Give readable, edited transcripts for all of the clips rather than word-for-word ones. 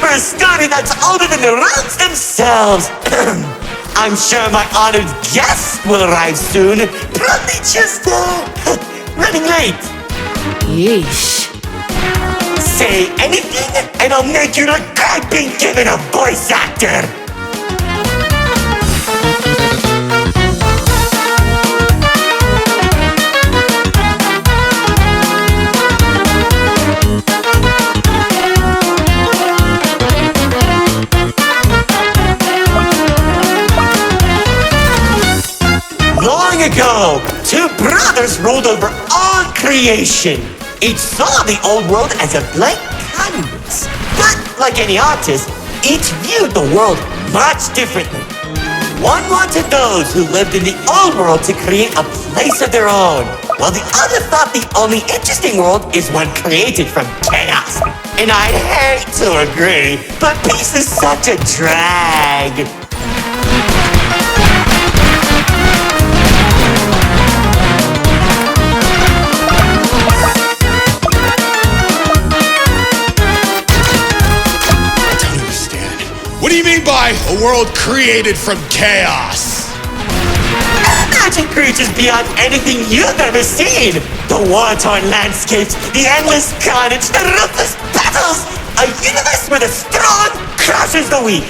for a story that's older than the realms themselves. I'm sure my honored guests will arrive soon. Probably just, running late. Yeesh. Say anything, and I'll make you regret being given a voice actor. Long ago, two brothers ruled over all creation. Each saw the old world as a blank canvas. But like any artist, each viewed the world much differently. One wanted those who lived in the old world to create a place of their own, while the other thought the only interesting world is one created from chaos. And I'd hate to agree, but peace is such a drag. What do you mean by a world created from chaos? Imagine creatures beyond anything you've ever seen. The war-torn landscapes, the endless carnage, the ruthless battles. A universe where the strong crushes the weak.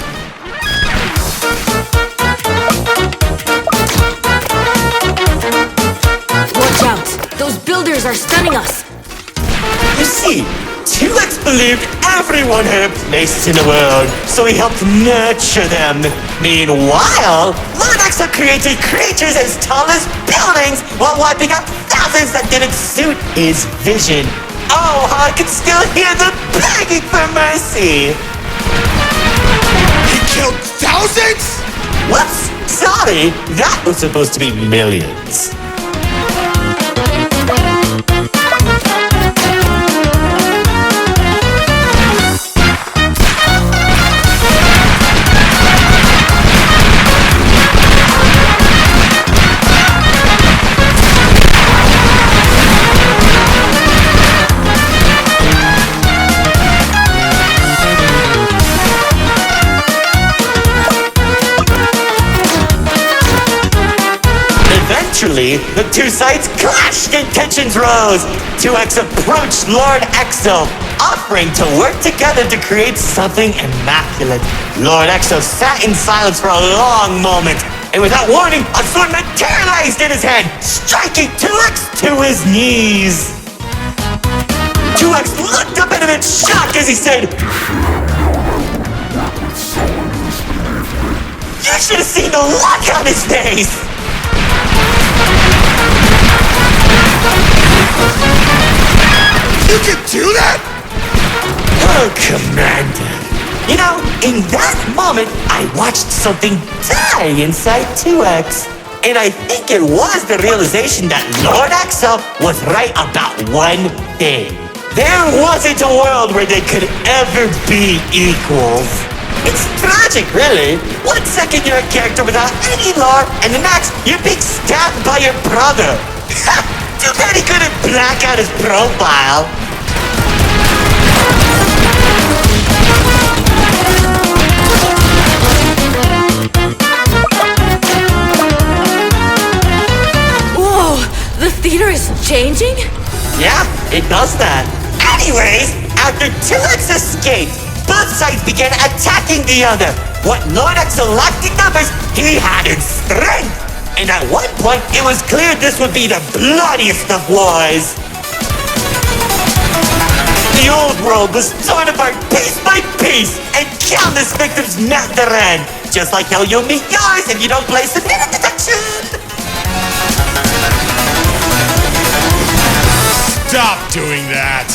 Watch out! Those builders are stunning us! You see, 2X believed everyone had a place in the world, so he helped nurture them. Meanwhile, Lord Exo created creatures as tall as buildings while wiping out thousands that didn't suit his vision. Oh, I can still hear them begging for mercy. He killed thousands? Whoops, sorry, that was supposed to be millions. Eventually, the two sides clashed and tensions rose. 2X approached Lord Exo, offering to work together to create something immaculate. Lord Exo sat in silence for a long moment, and without warning, a sword materialized in his hand, striking 2X to his knees. 2X looked up at him in shock as he said, "You should have seen the look on his face!" You can do that? Oh, Commander. You know, in that moment, I watched something die inside 2X. And I think it was the realization that Lord Exo was right about one thing. There wasn't a world where they could ever be equals. It's tragic, really. 1 second you're a character without any lore, and the next you're being stabbed by your brother. Too bad he couldn't black out his profile. Whoa! The theater is changing? Yeah, it does that. Anyways, after 2X escaped, both sides began attacking the other. What Lord Exo lacked in numbers, he had in strength. And at one point, it was clear this would be the bloodiest of wars. The old world was torn apart piece by piece, and countless victims met their end. Just like how you'll meet yours if you don't play submitted detection. Stop doing that.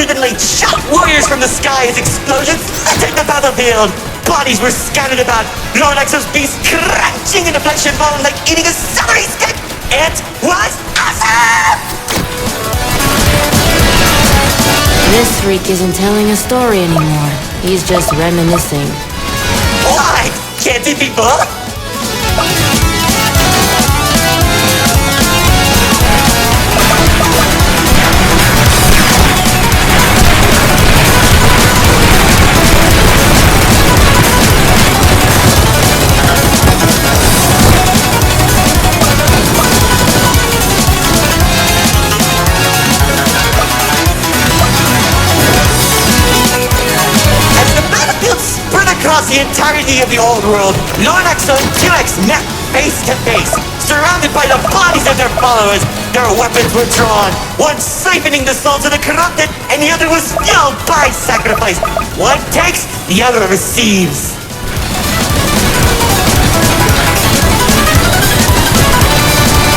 erupted and laid shot warriors from the sky as explosions littered the battlefield. Bodies were scattered about, Lord Exo's beast crunching into flesh and bone like eating a celery stick. It was awesome! This freak isn't telling a story anymore. He's just reminiscing. What? Can't it be both? Across the entirety of the old world, Lord Exo and 2X met face to face, surrounded by the bodies of their followers. Their weapons were drawn, one siphoning the souls of the corrupted, and the other was fueled by sacrifice. One takes, the other receives.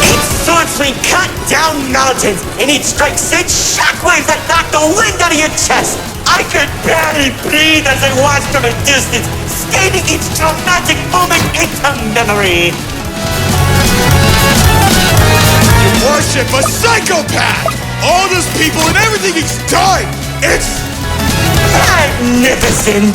Each sword swing cut down mountains, and each strike sent shockwaves that knocked the wind out of your chest. I could barely breathe as I watched from a distance, scaling each dramatic moment into memory. You worship a psychopath! All those people and everything he's done! It's magnificent!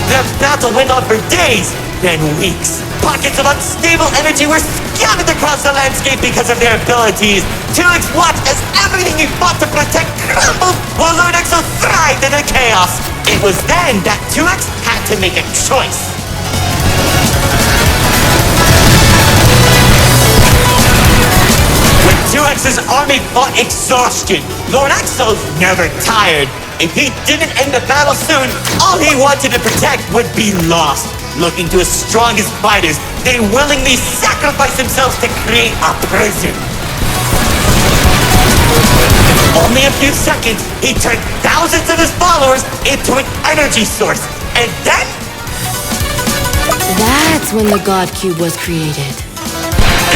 The battle went on for days, then weeks. Pockets of unstable energy were scattered across the landscape because of their abilities. 2X watched as everything he fought to protect crumbled, while Lord Exo thrived in the chaos. It was then that 2X had to make a choice. When 2X's army fought exhaustion, Lord Exo's never tired. If he didn't end the battle soon, all he wanted to protect would be lost. Looking to his strongest fighters, they willingly sacrificed themselves to create a prison. In only a few seconds, he turned thousands of his followers into an energy source. And then... That's when the God Cube was created.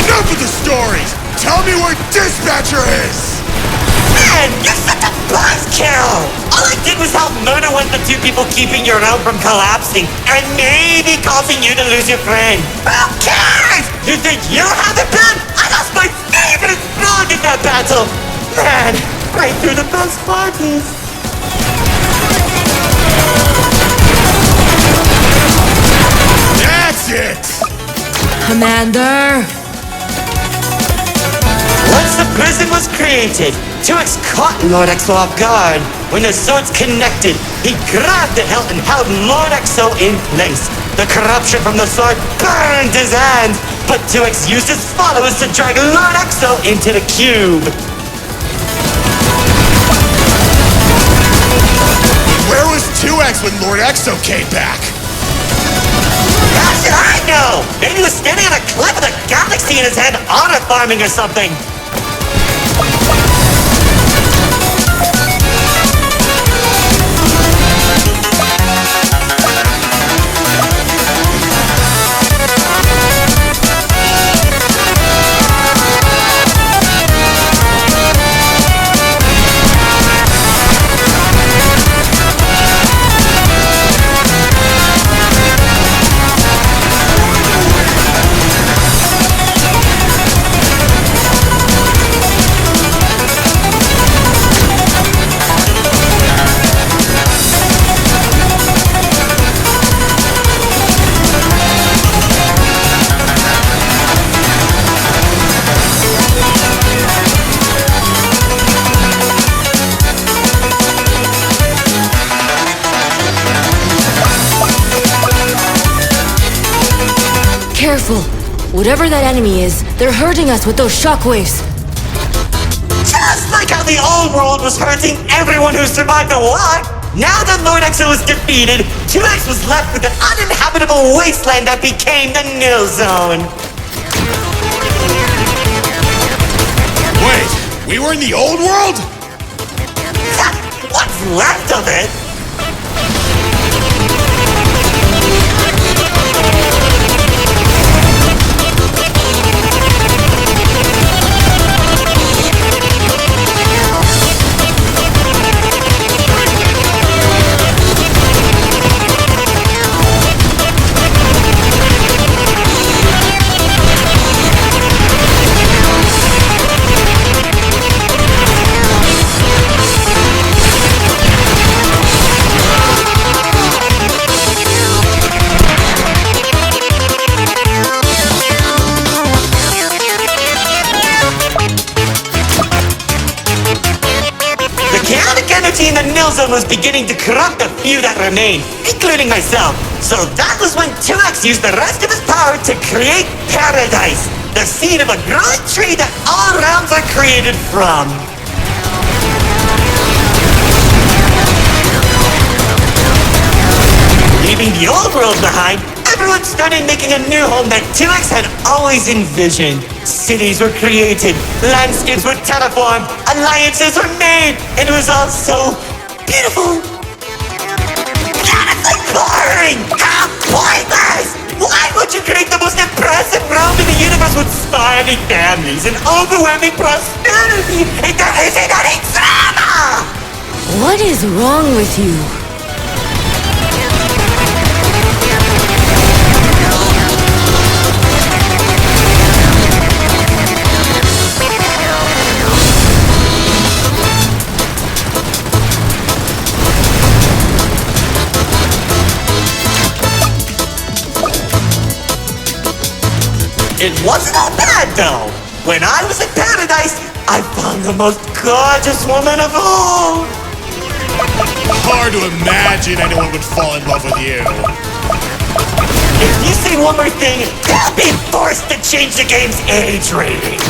enough of the stories! Tell me where Dispatcher is! Man, you're such a buzzkill! All I did was help murder one of the two people keeping your realm from collapsing, and maybe causing you to lose your friend. Who cares? You think you have it bad? I lost my favorite frog in that battle! Man, right through the best parties. That's it! Commander! Once the prison was created, 2X caught Lord Exo off guard. When the swords connected, he grabbed the hilt and held Lord Exo in place. The corruption from the sword burned his hands, but 2X used his followers to drag Lord Exo into the cube. Where was 2X when Lord Exo came back? How should I know? Maybe he was standing on a cliff with a galaxy in his hand, honor farming or something. Careful! Whatever that enemy is, they're hurting us with those shockwaves. Just like how the old world was hurting everyone who survived the war. Now that Lord Exo was defeated, 2X was left with an uninhabitable wasteland that became the nil zone. Wait, we were in the old world? What's left of it? feeling the nil zone was beginning to corrupt the few that remained, including myself. So that was when 2X used the rest of his power to create Paradise, the seed of a growing tree that all realms are created from. Leaving the old world behind, everyone started making a new home that 2X had always envisioned. Cities were created, landscapes were terraformed, alliances were made, and it was all so beautiful. Honestly boring! How pointless! Why would you create the most impressive realm in the universe with smiling families and overwhelming prosperity if there isn't any drama? What is wrong with you? It wasn't all bad though. When I was in Paradise, I found the most gorgeous woman of all. Hard to imagine anyone would fall in love with you. If you say one more thing, they'll be forced to change the game's age rating.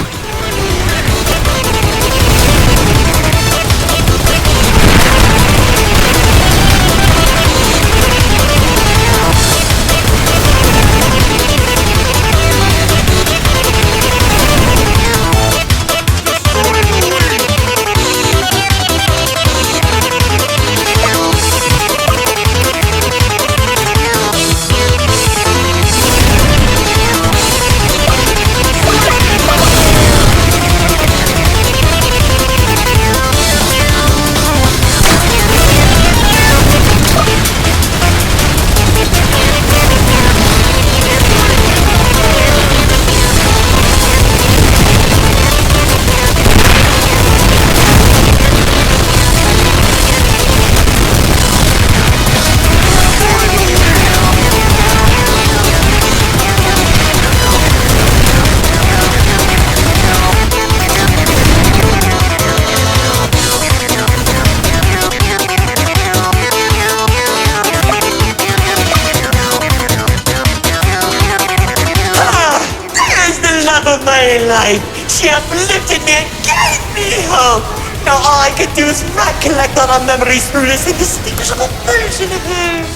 Of my life, she uplifted me and gave me hope. Now all I can do is recollect all our memories through this indistinguishable version of her.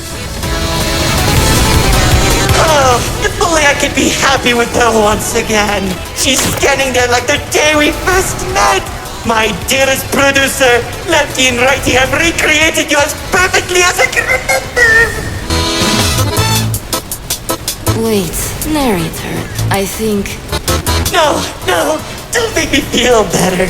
Oh, if only I could be happy with her once again. She's standing there like the day we first met. My dearest producer, lefty and righty, have recreated you as perfectly as I can remember. Wait, narrator, I think... No, don't make me feel better.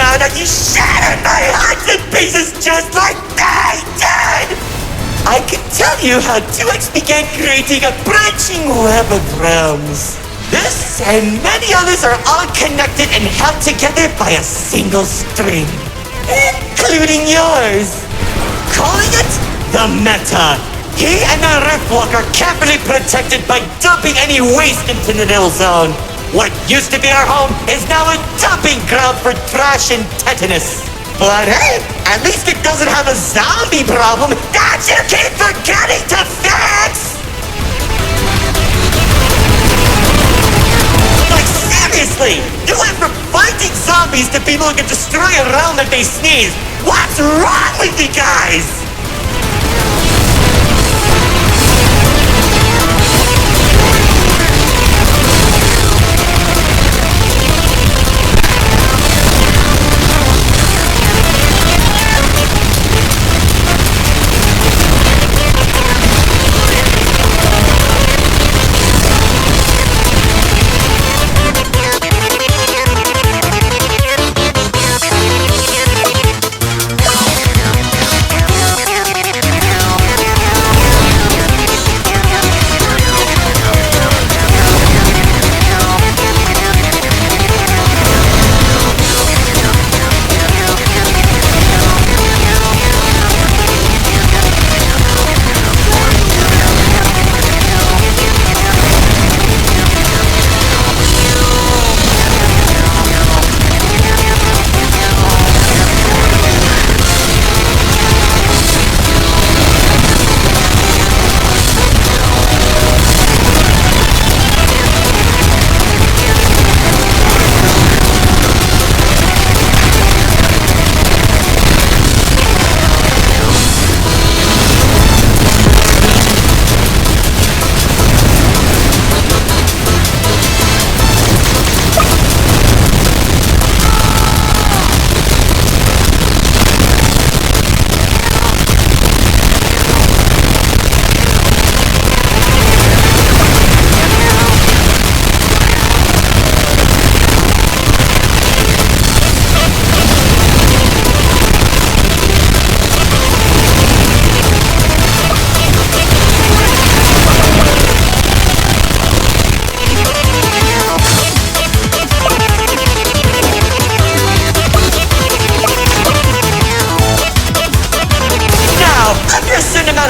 around and you shattered my heart to pieces just like they did! I can tell you how 2X began creating a branching web of realms. This and many others are all connected and held together by a single string, including yours. Calling it the Meta. He and the Riftwalker can't be protected by dumping any waste into the Nil Zone. What used to be our home is now a dumping ground for trash and tetanus. But hey, at least it doesn't have a zombie problem that you keep forgetting to fix! Like seriously, you went from fighting zombies to people who can destroy a realm that they sneeze. What's wrong with you guys?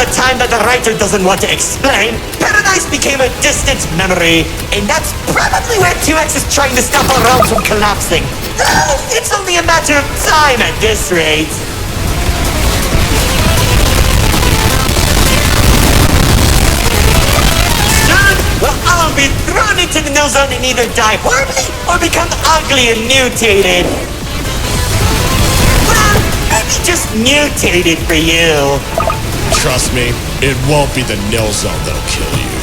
Time that the writer doesn't want to explain, Paradise became a distant memory, and that's probably where 2X is trying to stop our realms from collapsing. Though it's only a matter of time at this rate. Soon, we'll all be thrown into the Nil Zone and either die horribly or become ugly and mutated. Well, maybe just mutated for you. Trust me, it won't be the Nil Zone that'll kill you.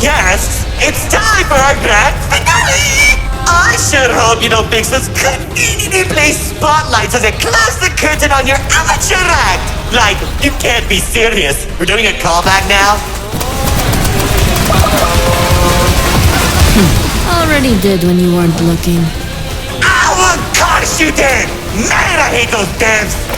guests, it's time for our grand finale! I sure hope you don't fix this conveniently placed spotlights as it closes the curtain on your amateur act! Like, you can't be serious. We're doing a callback now? Already did when you weren't looking. Of course you did! Man, I hate those damn